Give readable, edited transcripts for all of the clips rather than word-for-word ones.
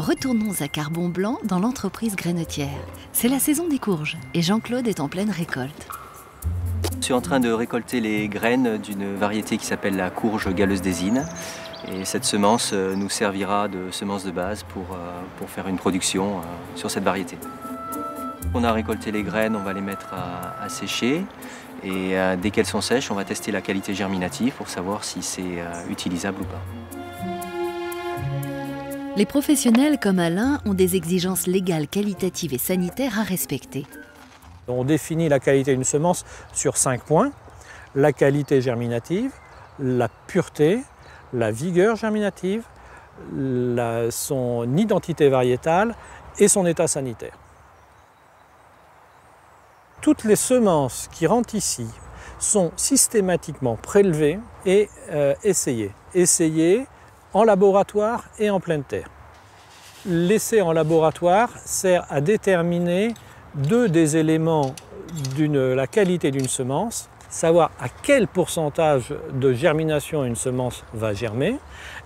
Retournons à Carbon-Blanc dans l'entreprise grainotière. C'est la saison des courges et Jean-Claude est en pleine récolte. Je suis en train de récolter les graines d'une variété qui s'appelle la courge galeuse d'Ésine. Et cette semence nous servira de semence de base pour faire une production sur cette variété. On a récolté les graines, on va les mettre à sécher. Et dès qu'elles sont sèches, on va tester la qualité germinative pour savoir si c'est utilisable ou pas. Les professionnels comme Alain ont des exigences légales, qualitatives et sanitaires à respecter. On définit la qualité d'une semence sur 5 points. La qualité germinative, la pureté, la vigueur germinative, son identité variétale et son état sanitaire. Toutes les semences qui rentrent ici sont systématiquement prélevées et essayées. Essayées en laboratoire et en pleine terre. L'essai en laboratoire sert à déterminer deux des éléments de la qualité d'une semence, savoir à quel pourcentage de germination une semence va germer,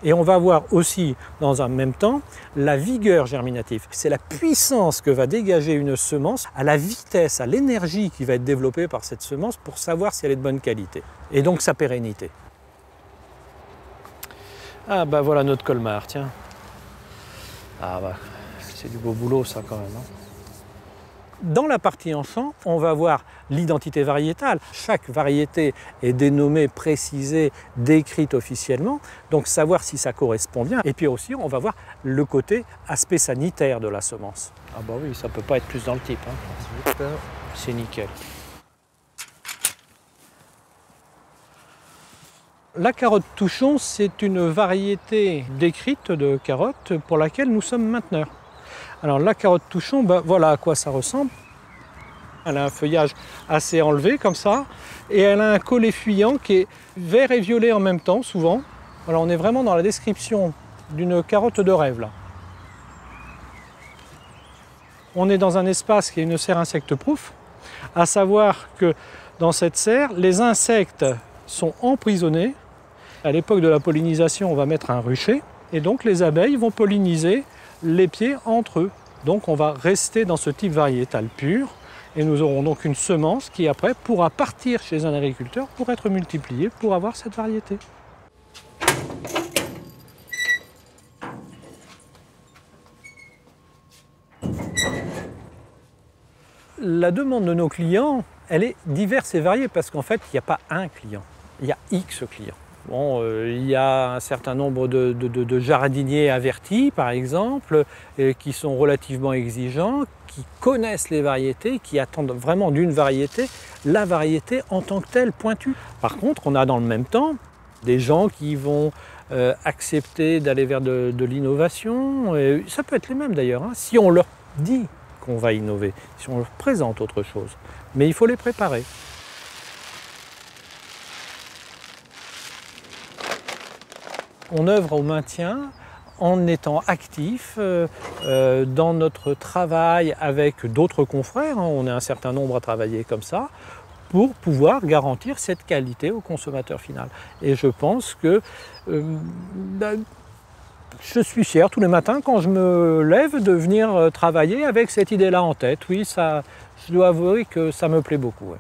et on va voir aussi dans un même temps la vigueur germinative. C'est la puissance que va dégager une semence, à la vitesse, à l'énergie qui va être développée par cette semence pour savoir si elle est de bonne qualité, et donc sa pérennité. Ah bah voilà notre colmar, tiens. Ah bah, c'est du beau boulot ça quand même. Hein. Dans la partie en champ, on va voir l'identité variétale. Chaque variété est dénommée, précisée, décrite officiellement, donc savoir si ça correspond bien. Et puis aussi, on va voir le côté aspect sanitaire de la semence. Ah bah oui, ça ne peut pas être plus dans le type. Hein. C'est nickel. La carotte touchon, c'est une variété décrite de carotte pour laquelle nous sommes mainteneurs. Alors la carotte touchon, ben, voilà à quoi ça ressemble. Elle a un feuillage assez enlevé comme ça, et elle a un collet fuyant qui est vert et violet en même temps, souvent. Alors on est vraiment dans la description d'une carotte de rêve là. On est dans un espace qui est une serre insecte-proof, à savoir que dans cette serre, les insectes sont emprisonnés. À l'époque de la pollinisation, on va mettre un rucher, et donc les abeilles vont polliniser les pieds entre eux. Donc on va rester dans ce type variétal pur, et nous aurons donc une semence qui après pourra partir chez un agriculteur pour être multipliée, pour avoir cette variété. La demande de nos clients, elle est diverse et variée, parce qu'en fait, il n'y a pas un client, il y a X clients. Bon, il y a un certain nombre de jardiniers avertis, par exemple, qui sont relativement exigeants, qui connaissent les variétés, qui attendent vraiment d'une variété, la variété en tant que telle pointue. Par contre, on a dans le même temps des gens qui vont accepter d'aller vers de l'innovation. Ça peut être les mêmes d'ailleurs, hein, si on leur dit qu'on va innover, si on leur présente autre chose. Mais il faut les préparer. On œuvre au maintien en étant actif dans notre travail avec d'autres confrères. On est un certain nombre à travailler comme ça pour pouvoir garantir cette qualité au consommateur final. Et je pense que je suis fier tous les matins quand je me lève de venir travailler avec cette idée-là en tête. Oui, ça, je dois avouer que ça me plaît beaucoup. Ouais.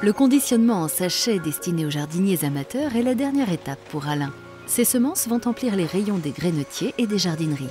Le conditionnement en sachet destiné aux jardiniers amateurs est la dernière étape pour Alain. Ces semences vont emplir les rayons des grainotiers et des jardineries.